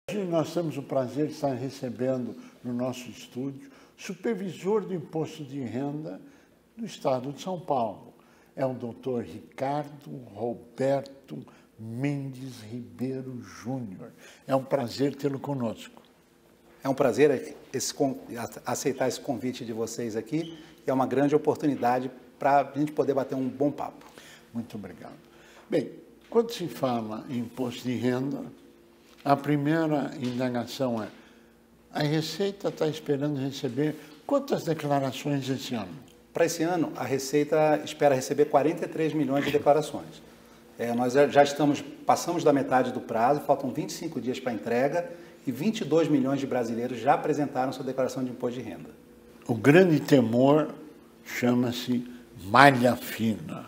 Hoje nós temos o prazer de estar recebendo no nosso estúdio o supervisor do Imposto de Renda do Estado de São Paulo. É o doutor Ricardo Roberto Mendes Ribeiro Júnior. É um prazer tê-lo conosco. É um prazer aceitar esse convite de vocês aqui e é uma grande oportunidade para a gente poder bater um bom papo. Muito obrigado. Bem, quando se fala em imposto de renda, a primeira indagação é: a Receita está esperando receber quantas declarações esse ano? Para esse ano, a Receita espera receber 43 milhões de declarações. Nós já passamos da metade do prazo, faltam 25 dias para a entrega e 22 milhões de brasileiros já apresentaram sua declaração de imposto de renda. O grande temor chama-se malha fina.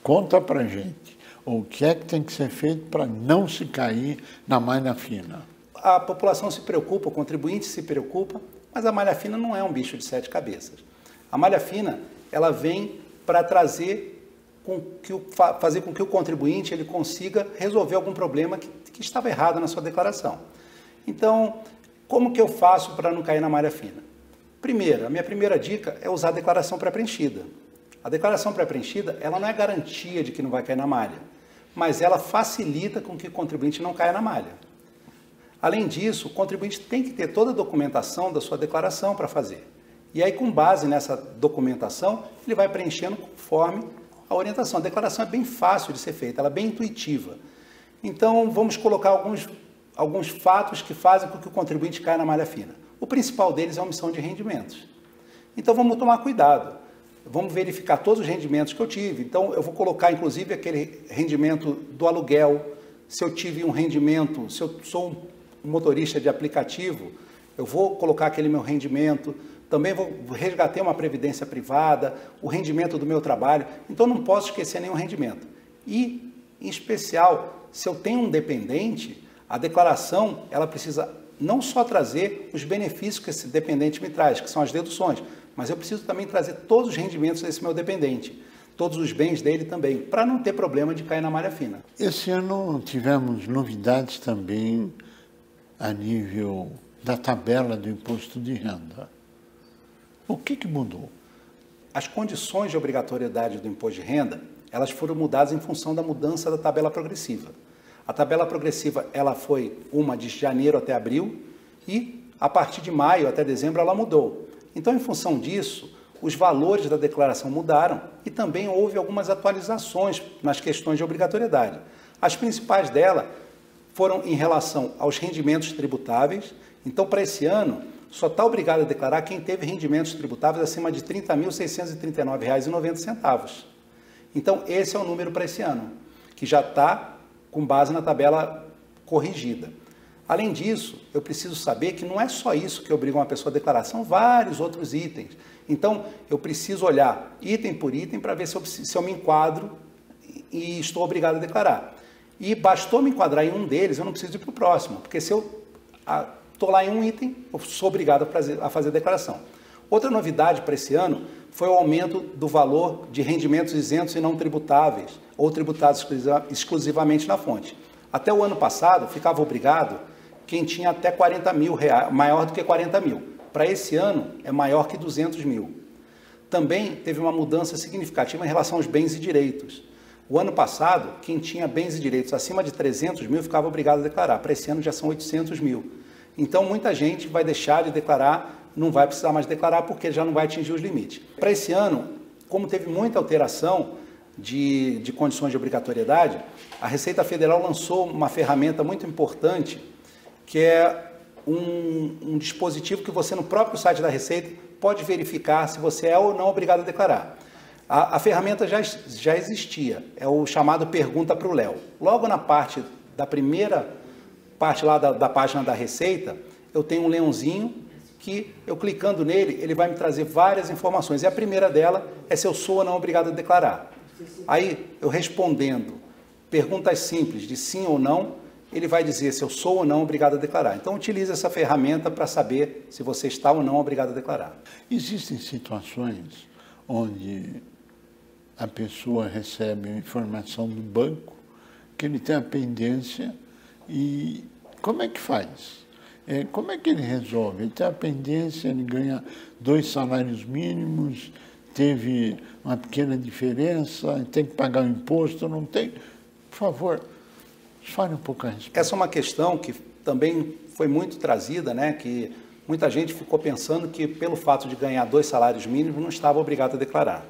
Conta para gente, o que é que tem que ser feito para não se cair na malha fina? A população se preocupa, o contribuinte se preocupa, mas a malha fina não é um bicho de 7 cabeças. A malha fina, ela vem para fazer com que o contribuinte ele consiga resolver algum problema que estava errado na sua declaração. Então, como que eu faço para não cair na malha fina? Primeiro, a minha primeira dica é usar a declaração pré-preenchida. A declaração pré-preenchida, ela não é garantia de que não vai cair na malha, mas ela facilita com que o contribuinte não caia na malha. Além disso, o contribuinte tem que ter toda a documentação da sua declaração para fazer. E aí, com base nessa documentação, ele vai preenchendo conforme a orientação. A declaração é bem fácil de ser feita, ela é bem intuitiva. Então, vamos colocar alguns fatos que fazem com que o contribuinte caia na malha fina. O principal deles é a omissão de rendimentos. Então, vamos tomar cuidado. Vamos verificar todos os rendimentos que eu tive. Então, eu vou colocar, inclusive, aquele rendimento do aluguel. Se eu tive um rendimento, se eu sou um motorista de aplicativo, eu vou colocar aquele meu rendimento. Também vou resgatar uma previdência privada, o rendimento do meu trabalho. Então, não posso esquecer nenhum rendimento. E, em especial, se eu tenho um dependente, a declaração ela precisa não só trazer os benefícios que esse dependente me traz, que são as deduções, mas eu preciso também trazer todos os rendimentos desse meu dependente, todos os bens dele também, para não ter problema de cair na malha fina. Esse ano tivemos novidades também a nível da tabela do imposto de renda. O que mudou? As condições de obrigatoriedade do imposto de renda, elas foram mudadas em função da mudança da tabela progressiva. A tabela progressiva ela foi uma de janeiro até abril e a partir de maio até dezembro ela mudou. Então, em função disso, os valores da declaração mudaram e também houve algumas atualizações nas questões de obrigatoriedade. As principais delas foram em relação aos rendimentos tributáveis. Então, para esse ano, só está obrigado a declarar quem teve rendimentos tributáveis acima de R$ 30.639,90. Então, esse é o número para esse ano, que já está com base na tabela corrigida. Além disso, eu preciso saber que não é só isso que obriga uma pessoa a declarar, são vários outros itens. Então, eu preciso olhar item por item para ver se eu me enquadro e estou obrigado a declarar. E bastou me enquadrar em um deles, eu não preciso ir para o próximo, porque se eu estou lá em um item, eu sou obrigado a fazer a declaração. Outra novidade para esse ano foi o aumento do valor de rendimentos isentos e não tributáveis, ou tributados exclusivamente na fonte. Até o ano passado, ficava obrigado quem tinha até 40 mil reais, maior do que 40 mil. Para esse ano, é maior que 200 mil. Também teve uma mudança significativa em relação aos bens e direitos. O ano passado, quem tinha bens e direitos acima de 300 mil ficava obrigado a declarar. Para esse ano já são 800 mil. Então, muita gente vai deixar de declarar, não vai precisar mais declarar porque já não vai atingir os limites. Para esse ano, como teve muita alteração de condições de obrigatoriedade, a Receita Federal lançou uma ferramenta muito importante, que é um dispositivo que você, no próprio site da Receita, pode verificar se você é ou não obrigado a declarar. A ferramenta já existia, é o chamado Pergunta para o Léo. Logo na parte da primeira parte lá da página da Receita, eu tenho um leãozinho que, eu clicando nele, ele vai me trazer várias informações. E a primeira dela é se eu sou ou não obrigado a declarar. Aí, eu respondendo perguntas simples de sim ou não, ele vai dizer se eu sou ou não obrigado a declarar. Então, utilize essa ferramenta para saber se você está ou não obrigado a declarar. Existem situações onde a pessoa recebe a informação do banco que ele tem a pendência e como é que faz? Como é que ele resolve? Ele tem a pendência, ele ganha 2 salários mínimos, teve uma pequena diferença, tem que pagar o imposto, não tem? Por favor, fale um pouco a respeito. Essa é uma questão que também foi muito trazida, né? Que muita gente ficou pensando que pelo fato de ganhar 2 salários mínimos não estava obrigado a declarar,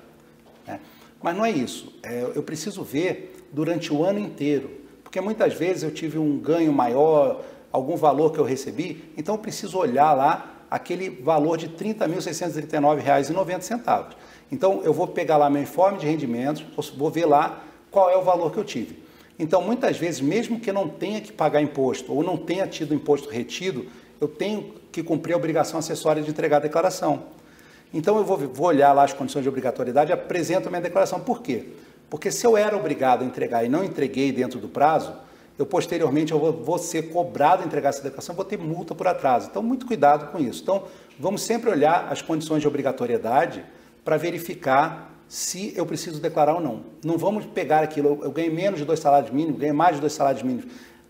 né? Mas não é isso. Eu preciso ver durante o ano inteiro, porque muitas vezes eu tive um ganho maior, algum valor que eu recebi, então eu preciso olhar lá aquele valor de R$ 30.639,90. Então eu vou pegar lá meu informe de rendimentos, vou ver lá qual é o valor que eu tive. Então muitas vezes, mesmo que eu não tenha que pagar imposto ou não tenha tido imposto retido, eu tenho que cumprir a obrigação acessória de entregar a declaração. Então eu vou olhar lá as condições de obrigatoriedade e apresento a minha declaração. Por quê? Porque se eu era obrigado a entregar e não entreguei dentro do prazo, posteriormente eu vou ser cobrado a entregar essa declaração, vou ter multa por atraso. Então, muito cuidado com isso. Então, vamos sempre olhar as condições de obrigatoriedade para verificar se eu preciso declarar ou não. Não vamos pegar aquilo, eu ganhei menos de 2 salários mínimos, ganhei mais de 2 salários mínimos.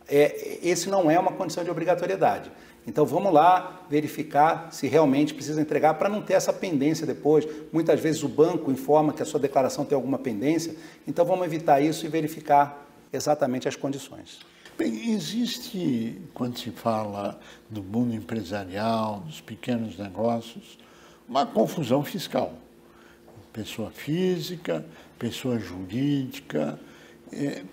Esse não é uma condição de obrigatoriedade. Então, vamos lá verificar se realmente precisa entregar para não ter essa pendência depois. Muitas vezes o banco informa que a sua declaração tem alguma pendência, então vamos evitar isso e verificar exatamente as condições. Bem, existe, quando se fala do mundo empresarial, dos pequenos negócios, uma confusão fiscal. Pessoa física, pessoa jurídica.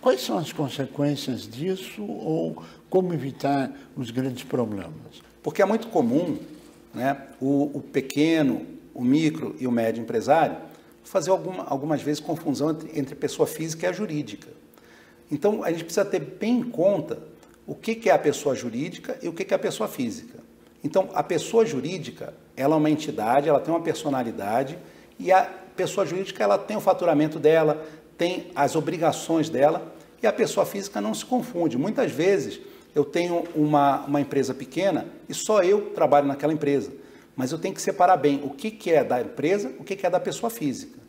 Quais são as consequências disso ou como evitar os grandes problemas? Porque é muito comum, né, o pequeno, o micro e o médio empresário fazer algumas vezes confusão entre pessoa física e a jurídica. Então, a gente precisa ter bem em conta o que é a pessoa jurídica e o que é a pessoa física. Então, a pessoa jurídica, ela é uma entidade, ela tem uma personalidade e a pessoa jurídica, ela tem o faturamento dela, tem as obrigações dela e a pessoa física não se confunde. Muitas vezes, eu tenho uma empresa pequena e só eu trabalho naquela empresa, mas eu tenho que separar bem o que é da empresa, o que é da pessoa física.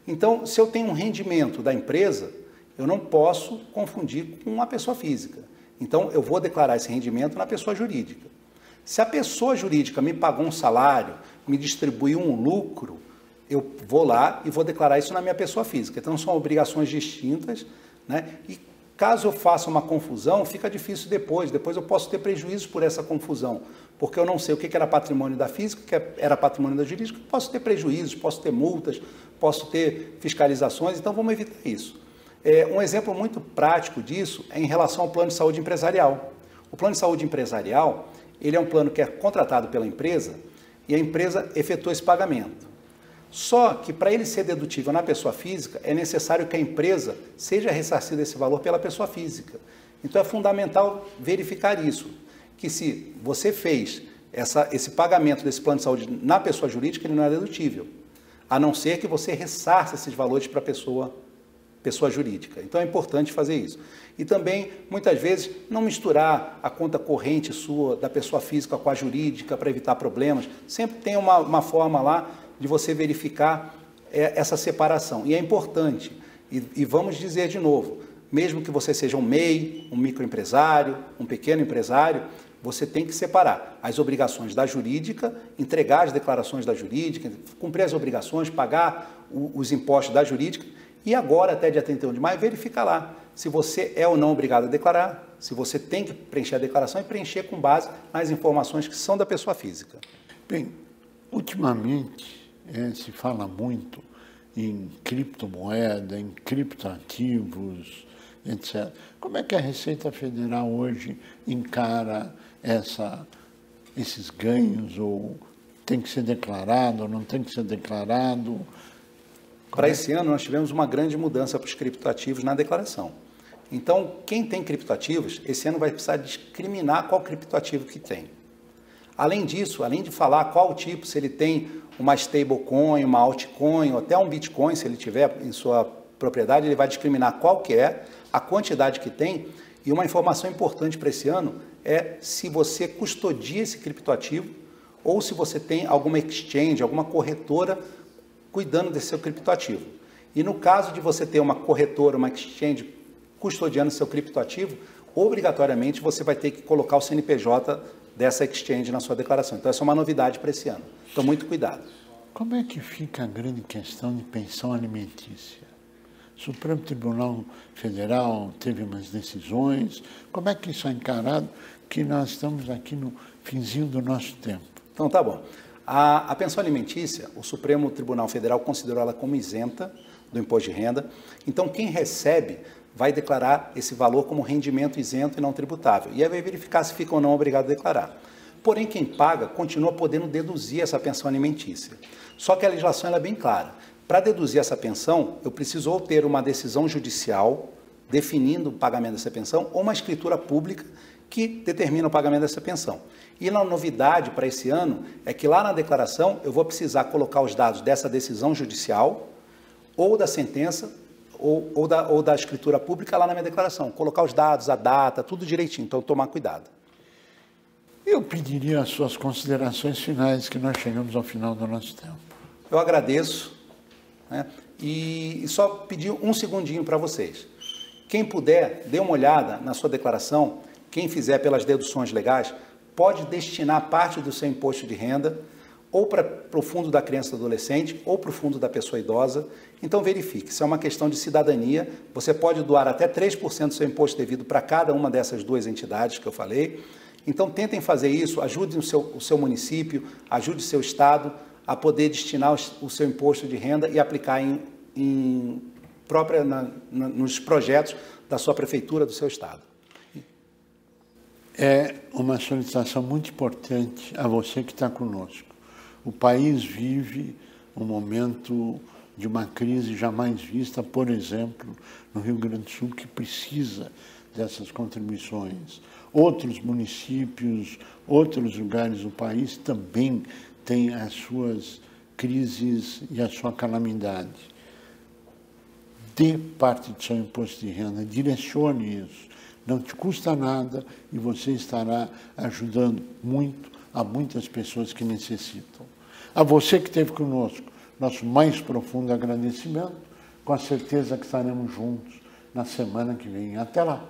Então, se eu tenho um rendimento da empresa, eu não posso confundir com uma pessoa física. Então, eu vou declarar esse rendimento na pessoa jurídica. Se a pessoa jurídica me pagou um salário, me distribuiu um lucro, eu vou lá e vou declarar isso na minha pessoa física. Então, são obrigações distintas, né? E caso eu faça uma confusão, fica difícil depois. Depois eu posso ter prejuízos por essa confusão, porque eu não sei o que era patrimônio da física, o que era patrimônio da jurídica, posso ter prejuízos, posso ter multas, posso ter fiscalizações, então vamos evitar isso. Um exemplo muito prático disso é em relação ao plano de saúde empresarial. O plano de saúde empresarial, ele é um plano que é contratado pela empresa e a empresa efetua esse pagamento. Só que para ele ser dedutível na pessoa física, é necessário que a empresa seja ressarcida esse valor pela pessoa física. Então é fundamental verificar isso, que se você fez esse pagamento desse plano de saúde na pessoa jurídica, ele não é dedutível, a não ser que você ressarça esses valores para a pessoa jurídica. Então é importante fazer isso. E também, muitas vezes, não misturar a conta corrente sua, da pessoa física com a jurídica para evitar problemas. Sempre tem uma forma lá de você verificar essa separação. E é importante. E vamos dizer de novo, mesmo que você seja um MEI, um microempresário, um pequeno empresário, você tem que separar as obrigações da jurídica, entregar as declarações da jurídica, cumprir as obrigações, pagar os impostos da jurídica. E agora, até dia 31 de maio, verifica lá se você é ou não obrigado a declarar, se você tem que preencher a declaração e preencher com base nas informações que são da pessoa física. Bem, ultimamente se fala muito em criptomoeda, em criptoativos, etc. Como é que a Receita Federal hoje encara esses ganhos? Ou tem que ser declarado ou não tem que ser declarado? Para esse ano, nós tivemos uma grande mudança para os criptoativos na declaração. Então, quem tem criptoativos, esse ano vai precisar discriminar qual criptoativo que tem. Além disso, além de falar qual tipo, se ele tem uma stablecoin, uma altcoin, ou até um Bitcoin, se ele tiver em sua propriedade, ele vai discriminar qual que é, a quantidade que tem. E uma informação importante para esse ano é se você custodia esse criptoativo ou se você tem alguma exchange, alguma corretora cuidando desse seu criptoativo. E no caso de você ter uma corretora, uma exchange custodiando seu criptoativo, obrigatoriamente você vai ter que colocar o CNPJ dessa exchange na sua declaração. Então, essa é uma novidade para esse ano. Então, muito cuidado. Como é que fica a grande questão de pensão alimentícia? O Supremo Tribunal Federal teve umas decisões. Como é que isso é encarado, que nós estamos aqui no finzinho do nosso tempo? Então, tá bom. A pensão alimentícia, o Supremo Tribunal Federal considerou ela como isenta do imposto de renda. Então, quem recebe vai declarar esse valor como rendimento isento e não tributável. E aí vai verificar se fica ou não obrigado a declarar. Porém, quem paga continua podendo deduzir essa pensão alimentícia. Só que a legislação ela é bem clara. Para deduzir essa pensão, eu preciso ou ter uma decisão judicial definindo o pagamento dessa pensão ou uma escritura pública que determina o pagamento dessa pensão. E a novidade para esse ano é que lá na declaração eu vou precisar colocar os dados dessa decisão judicial ou da sentença ou da escritura pública lá na minha declaração. Colocar os dados, a data, tudo direitinho, então tomar cuidado. Eu pediria as suas considerações finais, que nós chegamos ao final do nosso tempo. Eu agradeço, né? E só pedir um segundinho para vocês. Quem puder, dê uma olhada na sua declaração. Quem fizer pelas deduções legais, pode destinar parte do seu imposto de renda ou para o fundo da criança e do adolescente, ou para o fundo da pessoa idosa. Então, verifique, isso é uma questão de cidadania. Você pode doar até 3% do seu imposto devido para cada uma dessas duas entidades que eu falei. Então, tentem fazer isso, ajudem o seu município, ajude o seu estado a poder destinar o seu imposto de renda e aplicar nos projetos da sua prefeitura, do seu estado. É uma solicitação muito importante a você que está conosco. O país vive um momento de uma crise jamais vista, por exemplo, no Rio Grande do Sul, que precisa dessas contribuições. Outros municípios, outros lugares do país também têm as suas crises e a sua calamidade. Dê parte do seu imposto de renda, direcione isso. Não te custa nada e você estará ajudando muito a muitas pessoas que necessitam. A você que esteve conosco, nosso mais profundo agradecimento, com a certeza que estaremos juntos na semana que vem. Até lá!